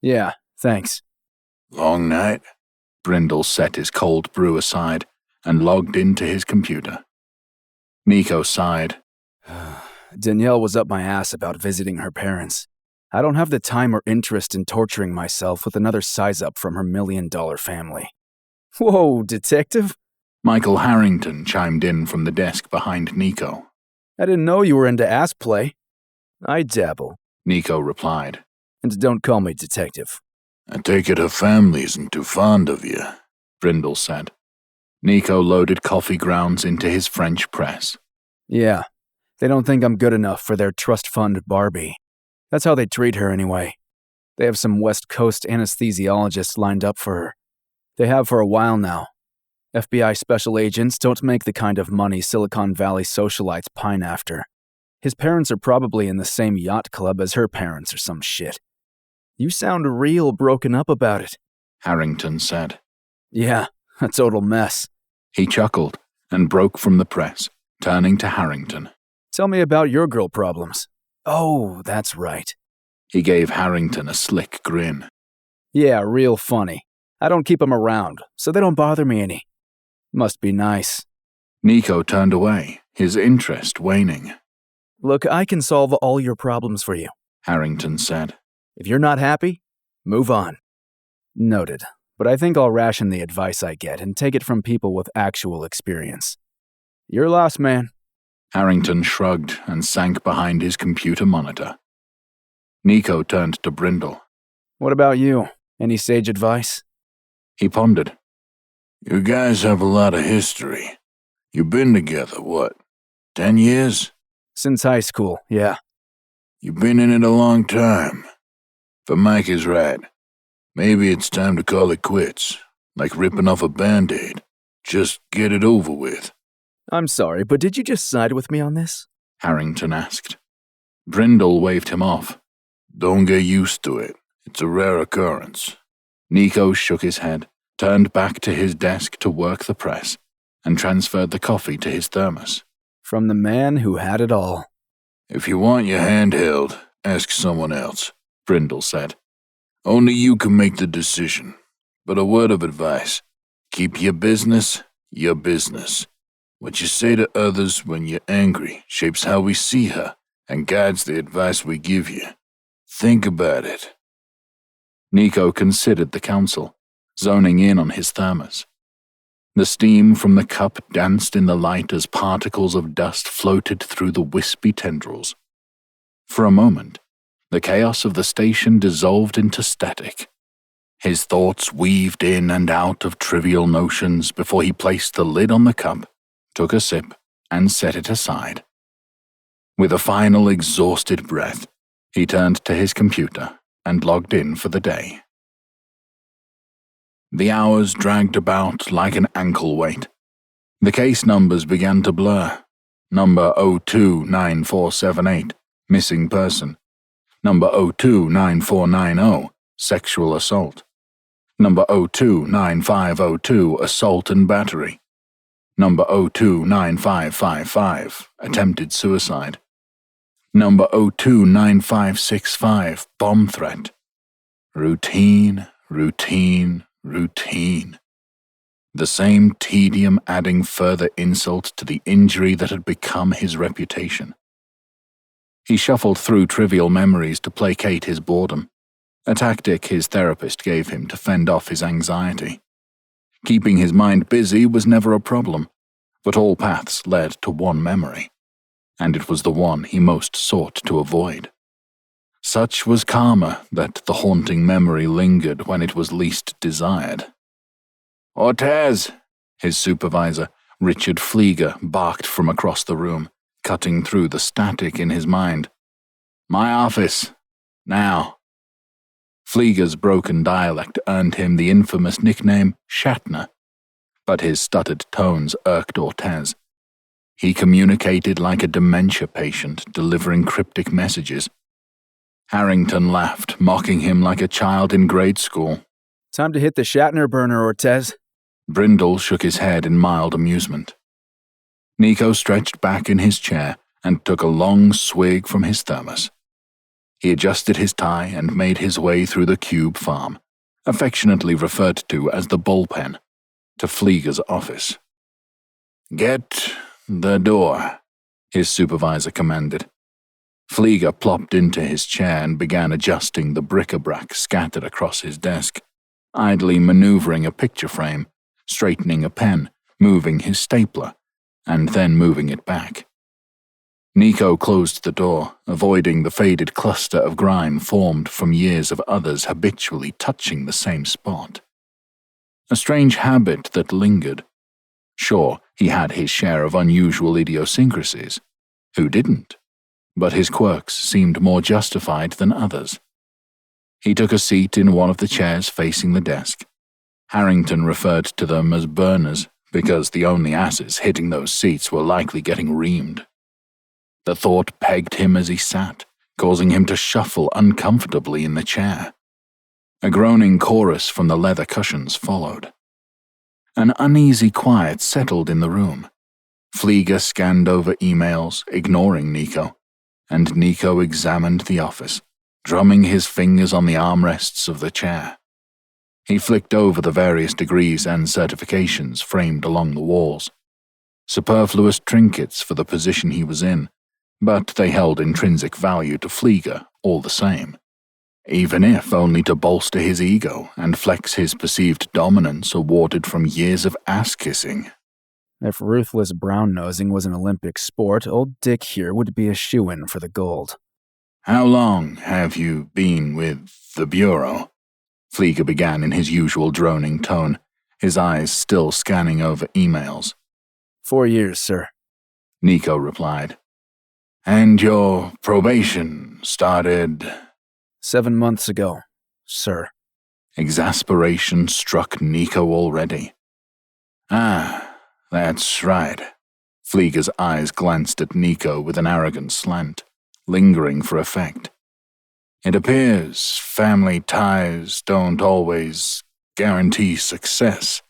Yeah, thanks. Long night? Brindle set his cold brew aside and logged into his computer. Niko sighed. Danielle was up my ass about visiting her parents. I don't have the time or interest in torturing myself with another size-up from her $1 million family. Whoa, detective? Michael Harrington chimed in from the desk behind Niko. I didn't know you were into ass play. I dabble, Niko replied. And don't call me detective. I take it her family isn't too fond of you, Brindle said. Niko loaded coffee grounds into his French press. Yeah, they don't think I'm good enough for their trust fund Barbie. That's how they treat her anyway. They have some West Coast anesthesiologists lined up for her. They have for a while now. FBI special agents don't make the kind of money Silicon Valley socialites pine after. His parents are probably in the same yacht club as her parents or some shit. You sound real broken up about it, Harrington said. Yeah, a total mess. He chuckled and broke from the press, turning to Harrington. Tell me about your girl problems. Oh, that's right. He gave Harrington a slick grin. Yeah, real funny. I don't keep them around, so they don't bother me any. Must be nice. Niko turned away, his interest waning. Look, I can solve all your problems for you, Harrington said. If you're not happy, move on. Noted, but I think I'll ration the advice I get and take it from people with actual experience. You're lost, man. Harrington shrugged and sank behind his computer monitor. Niko turned to Brindle. What about you? Any sage advice? He pondered. You guys have a lot of history. You've been together, what, 10 years? Since high school, yeah. You've been in it a long time. But Mike is right. Maybe it's time to call it quits, like ripping off a Band-Aid. Just get it over with. I'm sorry, but did you just side with me on this? Harrington asked. Brindle waved him off. Don't get used to it. It's a rare occurrence. Niko shook his head, turned back to his desk to work the press, and transferred the coffee to his thermos. From the man who had it all. If you want your hand held, ask someone else, Brindle said. Only you can make the decision. But a word of advice. Keep your business. What you say to others when you're angry shapes how we see her and guides the advice we give you. Think about it. Niko considered the counsel, zoning in on his thermos. The steam from the cup danced in the light as particles of dust floated through the wispy tendrils. For a moment, the chaos of the station dissolved into static. His thoughts weaved in and out of trivial notions before he placed the lid on the cup, took a sip, and set it aside. With a final exhausted breath, he turned to his computer and logged in for the day. The hours dragged about like an ankle weight. The case numbers began to blur. Number 029478, missing person. Number 029490, sexual assault. Number 029502, assault and battery. Number 029555, attempted suicide. Number 029565, bomb threat. Routine. The same tedium adding further insult to the injury that had become his reputation. He shuffled through trivial memories to placate his boredom, a tactic his therapist gave him to fend off his anxiety. Keeping his mind busy was never a problem, but all paths led to one memory, and it was the one he most sought to avoid. Such was karma that the haunting memory lingered when it was least desired. Ortez, his supervisor, Richard Flieger, barked from across the room, cutting through the static in his mind. My office. Now. Flieger's broken dialect earned him the infamous nickname Shatner, but his stuttered tones irked Ortez. He communicated like a dementia patient delivering cryptic messages. Harrington laughed, mocking him like a child in grade school. Time to hit the Shatner burner, Ortez. Brindle shook his head in mild amusement. Niko stretched back in his chair and took a long swig from his thermos. He adjusted his tie and made his way through the cube farm, affectionately referred to as the bullpen, to Flieger's office. "Get the door," his supervisor commanded. Flieger plopped into his chair and began adjusting the bric-a-brac scattered across his desk, idly maneuvering a picture frame, straightening a pen, moving his stapler, and then moving it back. Niko closed the door, avoiding the faded cluster of grime formed from years of others habitually touching the same spot. A strange habit that lingered. Sure, he had his share of unusual idiosyncrasies. Who didn't? But his quirks seemed more justified than others. He took a seat in one of the chairs facing the desk. Harrington referred to them as burners because the only asses hitting those seats were likely getting reamed. The thought pegged him as he sat, causing him to shuffle uncomfortably in the chair. A groaning chorus from the leather cushions followed. An uneasy quiet settled in the room. Flieger scanned over emails, ignoring Niko, and Niko examined the office, drumming his fingers on the armrests of the chair. He flicked over the various degrees and certifications framed along the walls. Superfluous trinkets for the position he was in, but they held intrinsic value to Flieger all the same, even if only to bolster his ego and flex his perceived dominance awarded from years of ass-kissing. If ruthless brown-nosing was an Olympic sport, old Dick here would be a shoo-in for the gold. "How long have you been with the Bureau?" Flieger began in his usual droning tone, his eyes still scanning over emails. 4 years, sir. Niko replied. "And your probation started?" 7 months ago, sir. Exasperation struck Niko already. "Ah, that's right." Flieger's eyes glanced at Niko with an arrogant slant, lingering for effect. "It appears family ties don't always guarantee success.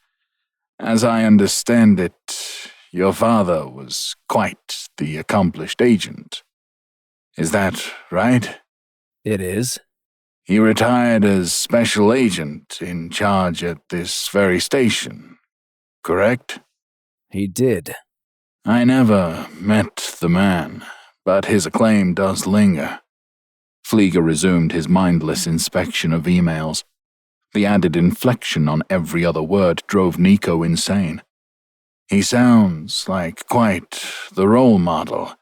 As I understand it, your father was quite the accomplished agent. Is that right?" It is. "He retired as special agent in charge at this very station, correct?" He did. "I never met the man, but his acclaim does linger." Flieger resumed his mindless inspection of emails. The added inflection on every other word drove Niko insane. "He sounds like quite the role model.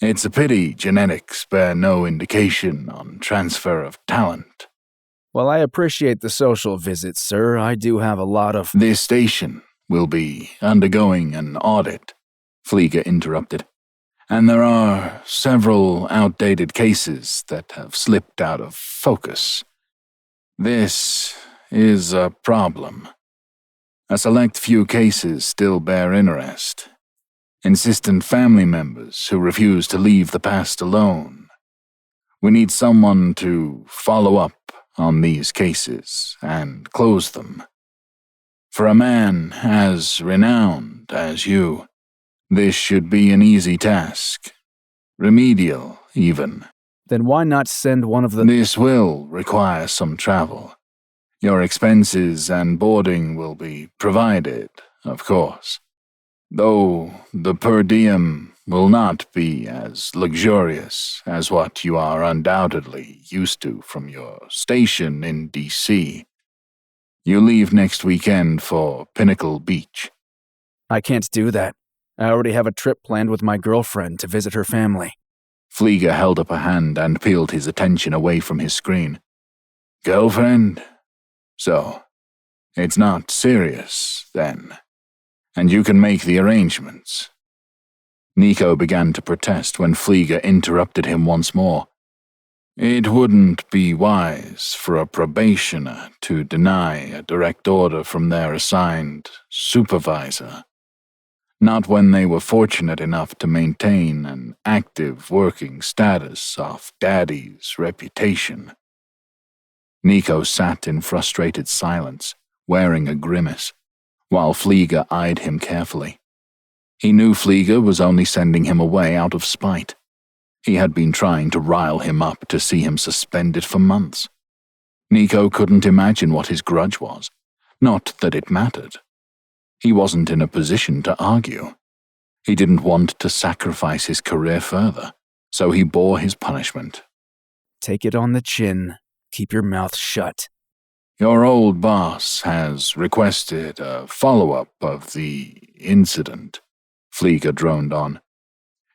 It's a pity genetics bear no indication on transfer of talent." While I appreciate the social visits, sir, I do have a lot of— "This station will be undergoing an audit," Flieger interrupted, "and there are several outdated cases that have slipped out of focus. This is a problem. A select few cases still bear interest. Insistent family members who refuse to leave the past alone. We need someone to follow up on these cases and close them. For a man as renowned as you, this should be an easy task. Remedial, even." Then why not send one of the— "This will require some travel. Your expenses and boarding will be provided, of course. Though the per diem will not be as luxurious as what you are undoubtedly used to from your station in D.C. You leave next weekend for Pinnacle Beach." I can't do that. I already have a trip planned with my girlfriend to visit her family. Flieger held up a hand and peeled his attention away from his screen. "Girlfriend? So, it's not serious, then, and you can make the arrangements." Niko began to protest when Flieger interrupted him once more. "It wouldn't be wise for a probationer to deny a direct order from their assigned supervisor. Not when they were fortunate enough to maintain an active working status off Daddy's reputation." Niko sat in frustrated silence, wearing a grimace, while Flieger eyed him carefully. He knew Flieger was only sending him away out of spite. He had been trying to rile him up to see him suspended for months. Niko couldn't imagine what his grudge was. Not that it mattered. He wasn't in a position to argue. He didn't want to sacrifice his career further, so he bore his punishment. Take it on the chin. Keep your mouth shut. Your old boss has requested a follow-up of the incident, Flieger droned on.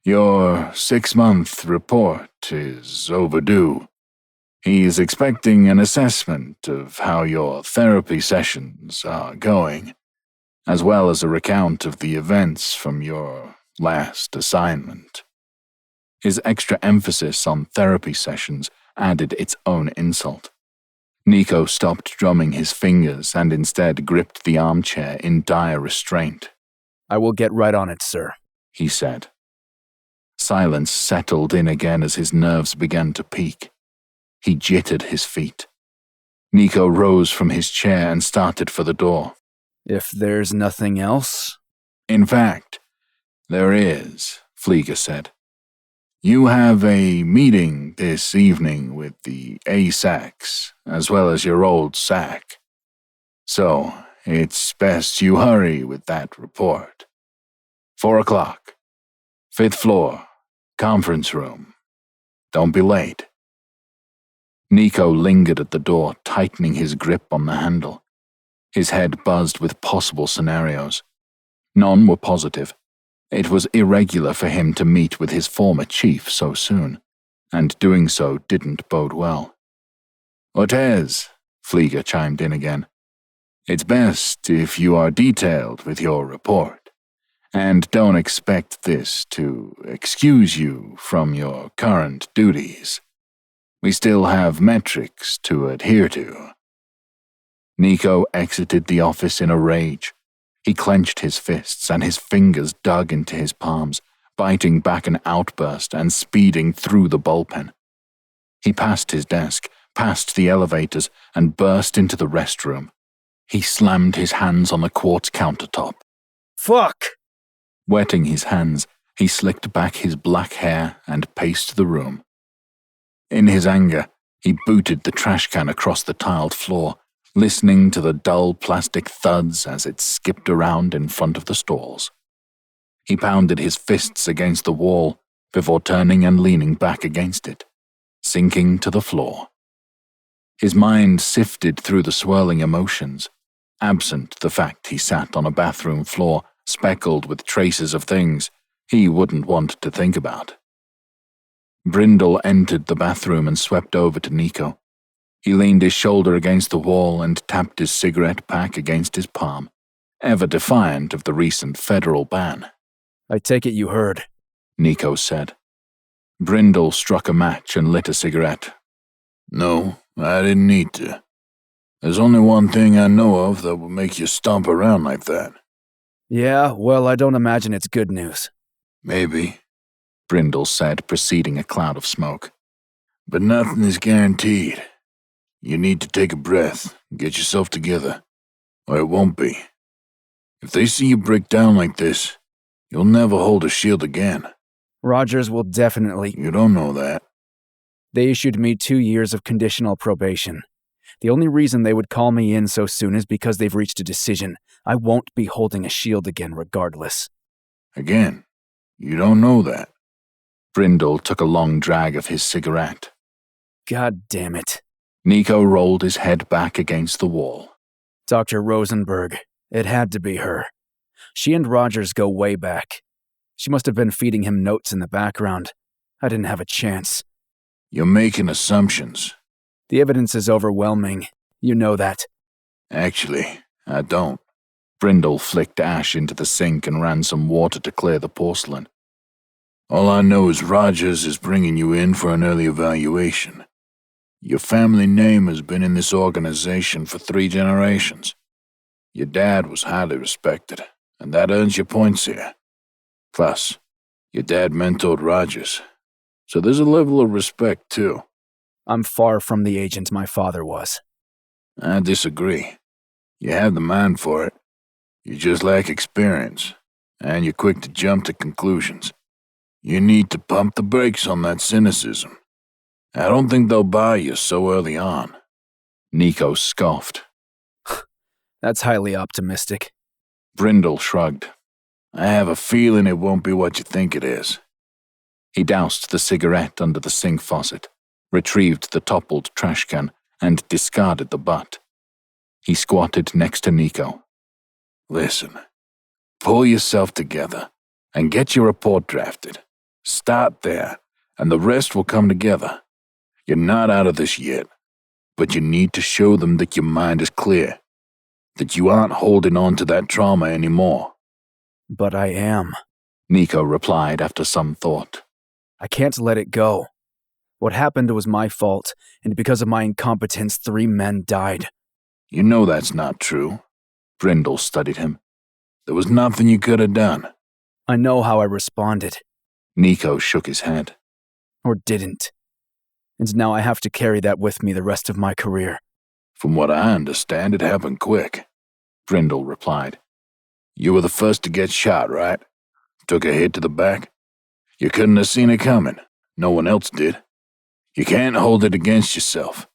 Your 6-month report is overdue. He's expecting an assessment of how your therapy sessions are going, as well as a recount of the events from your last assignment. His extra emphasis on therapy sessions added its own insult. Niko stopped drumming his fingers and instead gripped the armchair in dire restraint. I will get right on it, sir, he said. Silence settled in again as his nerves began to peak. He jittered his feet. Niko rose from his chair and started for the door. If there's nothing else? In fact, there is, Flieger said. You have a meeting this evening with the ASACs, as well as your old SAC. So, it's best you hurry with that report. 4 o'clock. 5th floor. Conference room. Don't be late. Niko lingered at the door, tightening his grip on the handle. His head buzzed with possible scenarios. None were positive. It was irregular for him to meet with his former chief so soon, and doing so didn't bode well. Ortez, Flieger chimed in again. It's best if you are detailed with your report, and don't expect this to excuse you from your current duties. We still have metrics to adhere to. Niko exited the office in a rage. He clenched his fists and his fingers dug into his palms, biting back an outburst and speeding through the bullpen. He passed his desk, past the elevators, and burst into the restroom. He slammed his hands on the quartz countertop. Fuck! Wetting his hands, he slicked back his black hair and paced the room. In his anger, he booted the trash can across the tiled floor, listening to the dull plastic thuds as it skipped around in front of the stalls. He pounded his fists against the wall before turning and leaning back against it, sinking to the floor. His mind sifted through the swirling emotions, absent the fact he sat on a bathroom floor speckled with traces of things he wouldn't want to think about. Brindle entered the bathroom and swept over to Niko. He leaned his shoulder against the wall and tapped his cigarette pack against his palm, ever defiant of the recent federal ban. I take it you heard, Niko said. Brindle struck a match and lit a cigarette. No, I didn't need to. There's only one thing I know of that will make you stomp around like that. Yeah, well, I don't imagine it's good news. Maybe, Brindle said, preceding a cloud of smoke. But nothing is guaranteed. You need to take a breath and get yourself together, or it won't be. If they see you break down like this, you'll never hold a shield again. Rogers will definitely... You don't know that. They issued me 2 years of conditional probation. The only reason they would call me in so soon is because they've reached a decision. I won't be holding a shield again regardless. Again, you don't know that. Brindle took a long drag of his cigarette. God damn it. Niko rolled his head back against the wall. Dr. Rosenberg. It had to be her. She and Rogers go way back. She must have been feeding him notes in the background. I didn't have a chance. You're making assumptions. The evidence is overwhelming. You know that. Actually, I don't. Brindle flicked ash into the sink and ran some water to clear the porcelain. All I know is Rogers is bringing you in for an early evaluation. Your family name has been in this organization for 3 generations. Your dad was highly respected, and that earns you points here. Plus, your dad mentored Rogers, so there's a level of respect, too. I'm far from the agent my father was. I disagree. You have the mind for it. You just lack experience, and you're quick to jump to conclusions. You need to pump the brakes on that cynicism. I don't think they'll buy you so early on. Niko scoffed. That's highly optimistic. Brindle shrugged. I have a feeling it won't be what you think it is. He doused the cigarette under the sink faucet, retrieved the toppled trash can, and discarded the butt. He squatted next to Niko. Listen, pull yourself together and get your report drafted. Start there, and the rest will come together. You're not out of this yet, but you need to show them that your mind is clear, that you aren't holding on to that trauma anymore. But I am, Niko replied after some thought. I can't let it go. What happened was my fault, and because of my incompetence, 3 men died. You know that's not true. Brindle studied him. There was nothing you could have done. I know how I responded. Niko shook his head. Or didn't. And now I have to carry that with me the rest of my career. From what I understand, it happened quick, Brindle replied. You were the first to get shot, right? Took a hit to the back? You couldn't have seen it coming. No one else did. You can't hold it against yourself.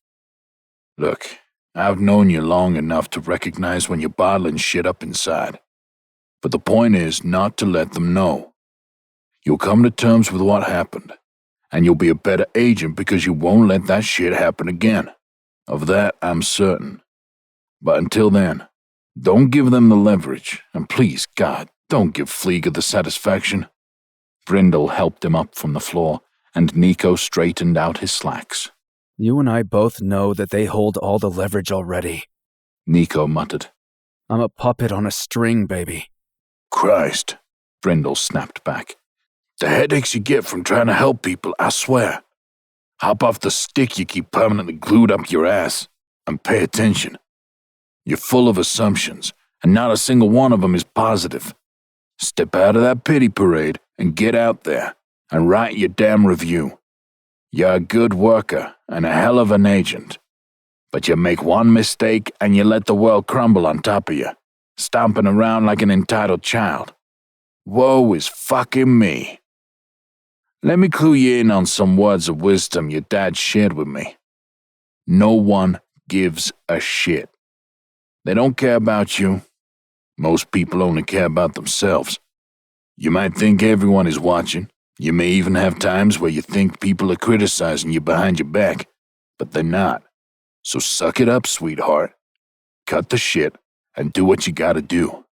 Look, I've known you long enough to recognize when you're bottling shit up inside. But the point is not to let them know. You'll come to terms with what happened, and you'll be a better agent because you won't let that shit happen again. Of that, I'm certain. But until then, don't give them the leverage, and please, God, don't give Flieger the satisfaction. Brindle helped him up from the floor, and Niko straightened out his slacks. You and I both know that they hold all the leverage already. Niko muttered. I'm a puppet on a string, baby. Christ, Brindle snapped back. The headaches you get from trying to help people, I swear. Hop off the stick you keep permanently glued up your ass, and pay attention. You're full of assumptions, and not a single one of them is positive. Step out of that pity parade and get out there and write your damn review. You're a good worker and a hell of an agent. But you make one mistake and you let the world crumble on top of you, stomping around like an entitled child. Woe is fucking me. Let me clue you in on some words of wisdom your dad shared with me. No one gives a shit. They don't care about you. Most people only care about themselves. You might think everyone is watching. You may even have times where you think people are criticizing you behind your back, but they're not. So suck it up, sweetheart. Cut the shit and do what you gotta do.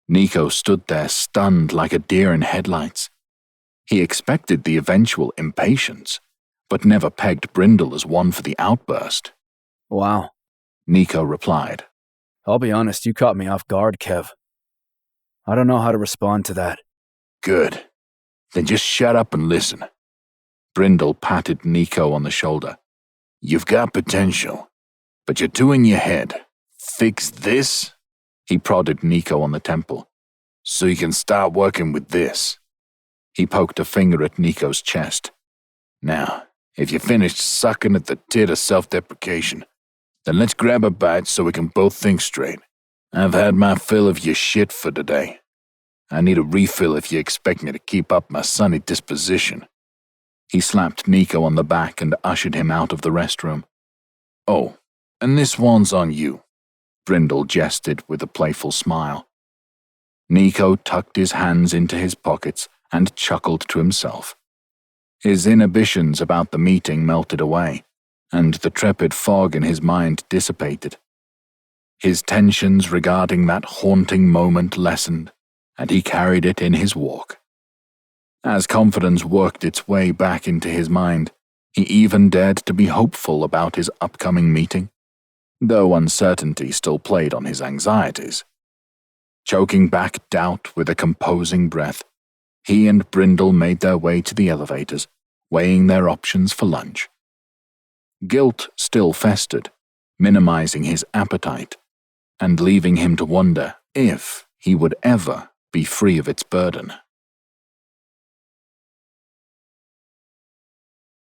Niko stood there stunned like a deer in headlights. He expected the eventual impatience, but never pegged Brindle as one for the outburst. Wow, Niko replied. I'll be honest, you caught me off guard, Kev. I don't know how to respond to that. Good. Then just shut up and listen. Brindle patted Niko on the shoulder. You've got potential, but you're too in your head. Fix this? He prodded Niko on the temple. So you can start working with this. He poked a finger at Niko's chest. Now, if you're finished sucking at the tit of self-deprecation, then let's grab a bite so we can both think straight. I've had my fill of your shit for today. I need a refill if you expect me to keep up my sunny disposition. He slapped Niko on the back and ushered him out of the restroom. Oh, and this one's on you. Brindle jested with a playful smile. Niko tucked his hands into his pockets and chuckled to himself. His inhibitions about the meeting melted away, and the trepid fog in his mind dissipated. His tensions regarding that haunting moment lessened, and he carried it in his walk. As confidence worked its way back into his mind, he even dared to be hopeful about his upcoming meeting, though uncertainty still played on his anxieties. Choking back doubt with a composing breath, he and Brindle made their way to the elevators, weighing their options for lunch. Guilt still festered, minimizing his appetite, and leaving him to wonder if he would ever be free of its burden.